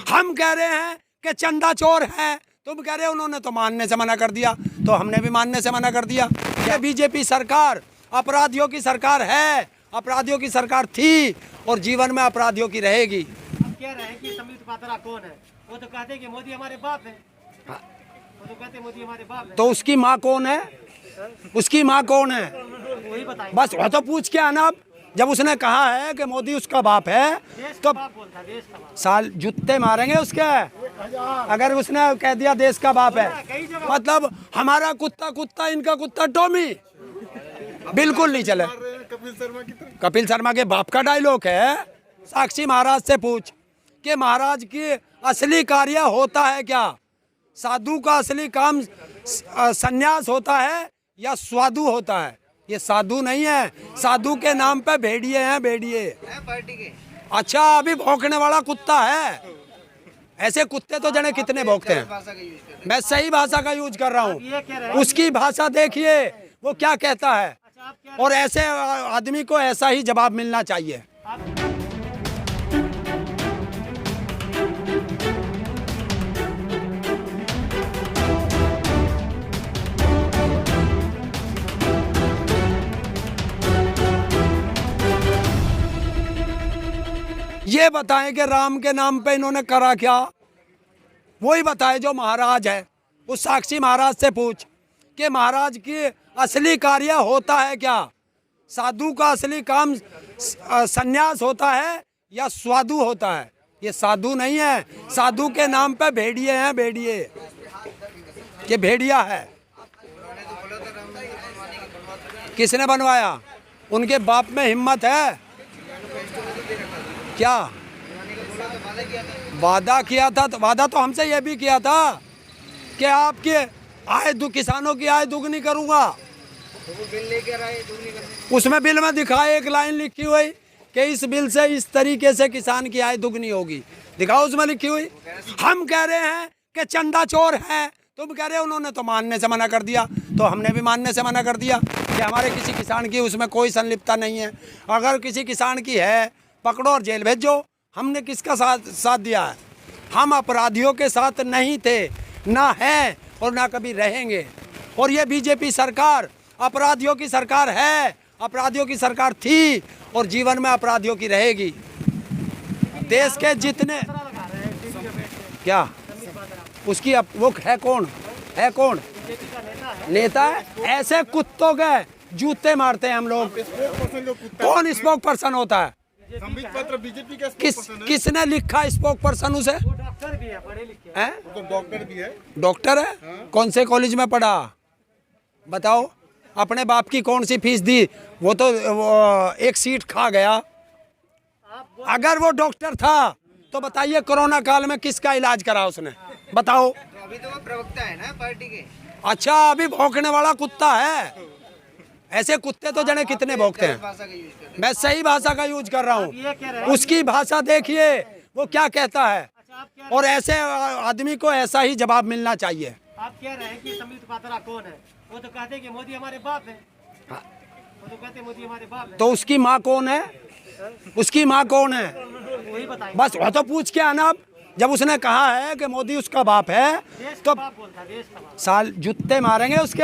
हम कह रहे हैं कि चंदा चोर है, तुम कह रहे हो उन्होंने तो मानने से मना कर दिया, तो हमने भी मानने से मना कर दिया। ये बीजेपी सरकार अपराधियों की सरकार है, अपराधियों की सरकार थी और जीवन में अपराधियों की रहेगी। अब कह रहे हैं कि संबित पात्रा कौन है? वो तो कहते हैं कि मोदी हमारे बाप है। वो तो कहते हैं मोदी हमारे बाप है। तो उसकी माँ कौन है? उसकी माँ कौन है? वही बताइए। बस वो तो पूछ के आना। अब जब उसने कहा है कि मोदी उसका बाप है तो बाप बोलता है, देश का बाप। साल जूते मारेंगे उसके अगर उसने कह दिया देश का बाप है। मतलब हमारा कुत्ता कुत्ता, इनका कुत्ता टॉमी, बिल्कुल नहीं चले। कपिल शर्मा के बाप का डायलॉग है। साक्षी महाराज से पूछ कि महाराज की असली कार्य होता है क्या? साधु का असली काम संन्यास होता है या साधु होता है? ये साधु नहीं है, साधु के नाम पे भेड़िए हैं, भेड़िए पार्टी के। अच्छा, अभी भौंकने वाला कुत्ता है। ऐसे कुत्ते तो जने कितने भौंकते हैं। मैं सही भाषा का यूज कर रहा हूँ। उसकी भाषा देखिए वो क्या कहता है, और ऐसे आदमी को ऐसा ही जवाब मिलना चाहिए। ये बताएं कि राम के नाम पे इन्होंने करा क्या? वही बताए जो महाराज है। उस साक्षी महाराज से पूछ कि महाराज की असली कार्य होता है क्या? साधु का असली काम संन्यास होता है या साधु होता है? ये साधु नहीं है, साधु के नाम पे भेड़िए हैं, भेड़िए। ये भेड़िया है। किसने बनवाया? उनके बाप में हिम्मत है क्या? वादा किया था, तो वादा तो हमसे यह भी किया था कि आपके आय किसानों की आय दुगनी करूंगा। तो बिल लेकर आए, दुगनी करने। उसमें बिल में दिखाए एक लाइन लिखी हुई कि इस बिल से इस तरीके से किसान की आय दुगनी होगी। दिखाओ उसमें लिखी हुई। हम कह रहे हैं कि चंदा चोर है, तुम कह रहे हो उन्होंने तो मानने से मना कर दिया, तो हमने भी मानने से मना कर दिया कि हमारे किसी किसान की उसमें कोई संलिप्तता नहीं है। अगर किसी किसान की है पकड़ो और जेल भेजो। हमने किसका साथ दिया है? हम अपराधियों के साथ नहीं थे, ना हैं और ना कभी रहेंगे। और ये बीजेपी सरकार अपराधियों की सरकार है, अपराधियों की सरकार थी और जीवन में अपराधियों की रहेगी। देश के जितने क्या उसकी वो है कौन? है कौन? नेता है। ऐसे कुत्तों के जूते मारते हैं हम लोग। कौन स्पोक पर्सन होता है? संबित पात्रा बीजेपी का किसने लिखा स्पोक पर्सन उसे? डॉक्टर भी है, पढ़े लिखे हैं। तो डॉक्टर भी है। डॉक्टर है? हाँ। कौन से कॉलेज में पढ़ा बताओ? अपने बाप की कौन सी फीस दी? वो तो एक सीट खा गया। अगर वो डॉक्टर था तो बताइए कोरोना काल में किसका इलाज करा उसने? बताओ। तो अभी तो वो प्रवक्ता है ना पार्टी के। अच्छा, अभी भौंकने वाला कुत्ता है। ऐसे कुत्ते तो जने कितने भौंकते हैं। भाषा का यूज करते मैं सही भाषा का यूज कर रहा ये कह रहे हूँ। हैं। उसकी भाषा देखिए वो क्या कहता है, अच्छा, आप क्या और ऐसे आदमी को ऐसा ही जवाब मिलना चाहिए। आप कह रहे हैं कि संबित पात्रा कौन है? वो तो कहते हैं कि मोदी हमारे बाप है। वो तो कहते हैं मोदी हमारे बाप है। तो उसकी माँ कौन है? उसकी माँ कौन है? वही बताइए। बस वो तो पूछ के आना। अब जब उसने कहा है कि मोदी उसका बाप है देश तो का बाप बोलता है, देश का बाप। साल जूते मारेंगे उसके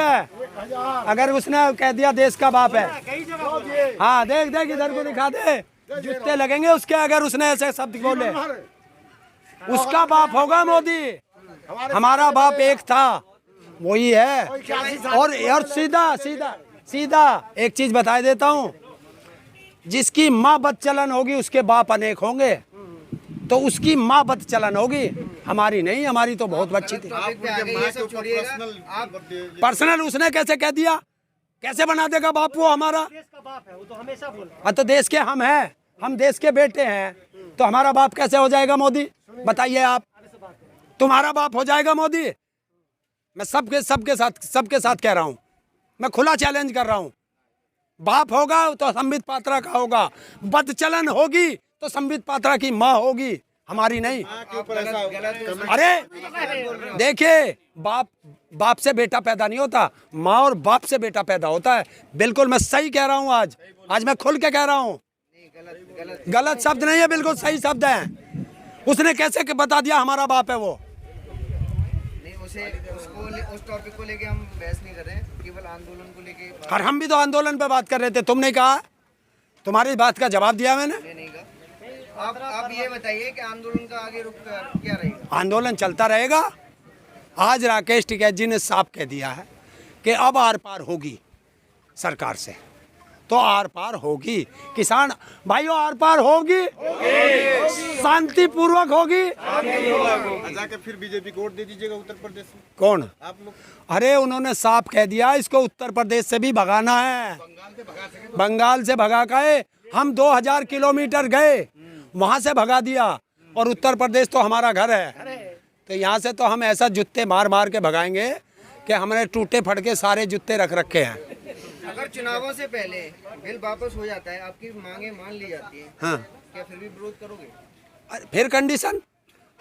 अगर उसने कह दिया देश का बाप है। कई जगह बोला है। हाँ देख देख इधर को दिखा दे, जूते लगेंगे उसके अगर उसने ऐसे शब्द बोले। उसका बाप होगा मोदी, हमारा बाप एक था वही है। और सीधा सीधा सीधा एक चीज बता देता हूँ, जिसकी माँ बदचलन होगी उसके बाप अनेक होंगे। तो उसकी माँ बदचलन होगी, हमारी नहीं। हमारी तो बहुत अच्छी थी। पर्सनल उसने कैसे कह दिया? कैसे बना देगा बाप वो हमारा? देश का बाप है, वो तो हमेशा बोलता है। हाँ तो देश के हम हैं, हम देश के बेटे हैं, तो हमारा बाप कैसे हो जाएगा मोदी? बताइए आप। तुम्हारा बाप हो जाएगा मोदी? मैं सबके साथ कह रहा हूँ, मैं खुला चैलेंज कर रहा हूँ। बाप होगा तो संबित पात्रा का होगा, बदचलन होगी तो संबित पात्रा की माँ होगी, हमारी नहीं। अरे देखिए, बाप से बेटा पैदा नहीं होता, माँ और बाप से बेटा पैदा होता है। बिल्कुल मैं सही कह रहा हूँ। आज मैं खुल के कह रहा हूँ। गलत शब्द नहीं है, बिल्कुल सही शब्द है। उसने कैसे के बता दिया हमारा बाप है वो? नहीं उस टॉपिक को लेके हम बहस नहीं कर रहे हैं, केवल आंदोलन को लेके और हम भी तो आंदोलन पे बात कर रहे थे, तुमने कहा, तुम्हारी बात का जवाब दिया मैंने। नहीं कहा। आप ये बताइए कि आंदोलन का आगे रुख क्या रहेगा? आंदोलन चलता रहेगा। आज राकेश टिकैत जी ने साफ कह दिया है कि अब आर पार होगी सरकार से, तो आर पार होगी। किसान भाइयों आर पार होगी, शांतिपूर्वक होगी। जाके फिर बीजेपी को वोट दे दीजिएगा उत्तर प्रदेश में। कौन? आप लोग अरे उन्होंने साफ कह दिया इसको उत्तर प्रदेश से भी भगाना है, बंगाल से भगा के। हम 2000 किलोमीटर गए, वहां से भगा दिया, और उत्तर प्रदेश तो हमारा घर है। तो यहाँ से तो हम ऐसा जूते मार मार के भगाएंगे कि हमने टूटे फटके सारे जूते रख रखे हैं। अगर चुनावों से पहले बिल वापस हो जाता है, आपकी मांगे मान ली जाती है, हाँ, क्या फिर भी विरोध करोगे? अरे फिर कंडीशन,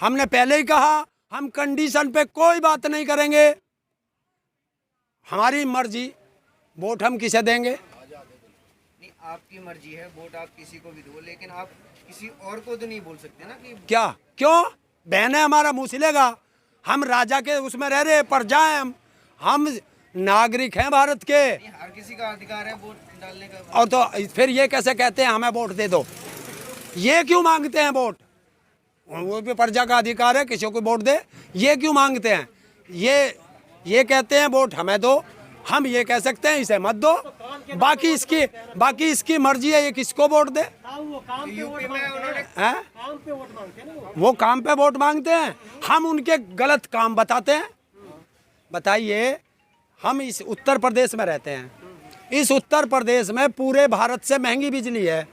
हमने पहले ही कहा हम कंडीशन पे कोई बात नहीं करेंगे। हमारी मर्जी, वोट हम किसे देंगे? नहीं, आपकी मर्जी है, वोट आप किसी को भी दो, लेकिन आप किसी और को तो नहीं बोल सकते ना कि क्या क्यों? बहन है हमारा, मुँह सिलेगा। हम राजा के उसमें रह रहे, प्रजा हैं हम नागरिक हैं भारत के। हर किसी का अधिकार है वोट डालने का। और तो फिर ये कैसे कहते हैं हमें वोट दे दो? ये क्यों मांगते हैं वोट? वो भी प्रजा का अधिकार है, किसी को वोट दे। ये क्यों मांगते हैं? ये कहते हैं वोट हमें दो, हम ये कह सकते हैं इसे मत दो। बाकी इसकी मर्जी है, ये किसको वोट दे। वो काम पे वोट हैं? काम पे वोट मांगते हैं ना वो काम पे वोट मांगते हैं, हम उनके गलत काम बताते हैं। बताइए, हम इस उत्तर प्रदेश में रहते हैं, इस उत्तर प्रदेश में पूरे भारत से महंगी बिजली है?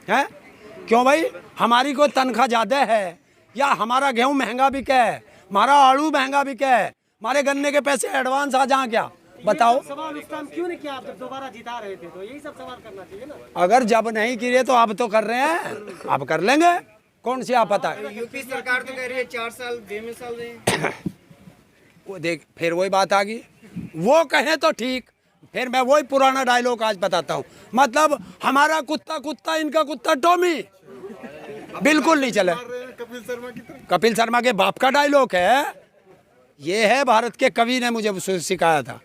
क्यों भाई? हमारी कोई तनख्वाह ज़्यादा है, या हमारा गेहूं महंगा बिके है, हमारा आलू महंगा बिके है, हमारे गन्ने के पैसे एडवांस आ जाए क्या? बताओ। सवाल उस टाइम क्यों नहीं किया? आप जब दोबारा जिता रहे थे तो यही सब सवाल करना चाहिए ना। अगर जब नहीं किए तो अब तो कर रहे हैं, अब कर लेंगे। कौन सी आप पता है? यूपी सरकार तो कह रही है 4 साल बेमिसाल रहे। वो देख, फिर वही बात आ गई। वो कहें तो ठीक, फिर मैं वही पुराना डायलॉग आज बताता हूँ। मतलब हमारा कुत्ता कुत्ता, इनका कुत्ता टॉमी, बिल्कुल नहीं चले। कपिल शर्मा की तरह। कपिल शर्मा के बाप का डायलॉग है ये, है भारत के कवि ने मुझे सिखाया था,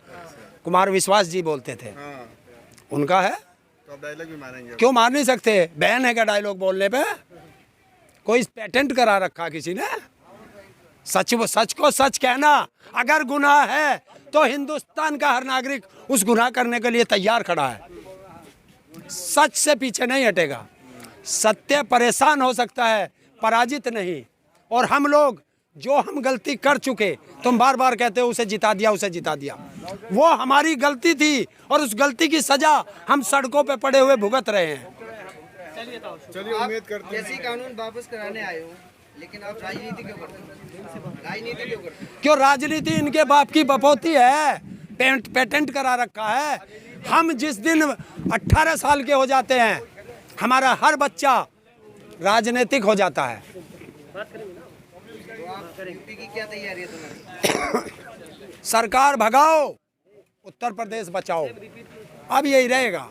कुमार विश्वास जी बोलते थे, हाँ, उनका है। तो आप डायलॉग भी मारेंगे? क्यों मार नहीं सकते? बैन है क्या डायलॉग बोलने पे? कोई पेटेंट करा रखा किसी ने? सच को सच कहना अगर गुनाह है तो हिंदुस्तान का हर नागरिक उस गुनाह करने के लिए तैयार खड़ा है। सच से पीछे नहीं हटेगा। सत्य परेशान हो सकता है, पराजित नहीं। और हम लोग जो हम गलती कर चुके, तुम बार बार कहते हो उसे जिता दिया, उसे जिता दिया, वो हमारी गलती थी, और उस गलती की सजा हम सड़कों पे पड़े हुए भुगत रहे हैं। चलिए उम्मीद करते हैं। जैसे कानून वापस कराने आए हो, लेकिन आप राजनीति क्यों करते हो? राजनीति क्यों करते हो? क्यों? राजनीति इनके बाप की बपौती है, पेटेंट करा रखा है। हम जिस दिन 18 साल के हो जाते हैं, हमारा हर बच्चा राजनीतिक हो जाता है। तो आप यूपी की क्या तैयारी है तुम्हारी? सरकार भगाओ, उत्तर प्रदेश बचाओ, अब यही रहेगा।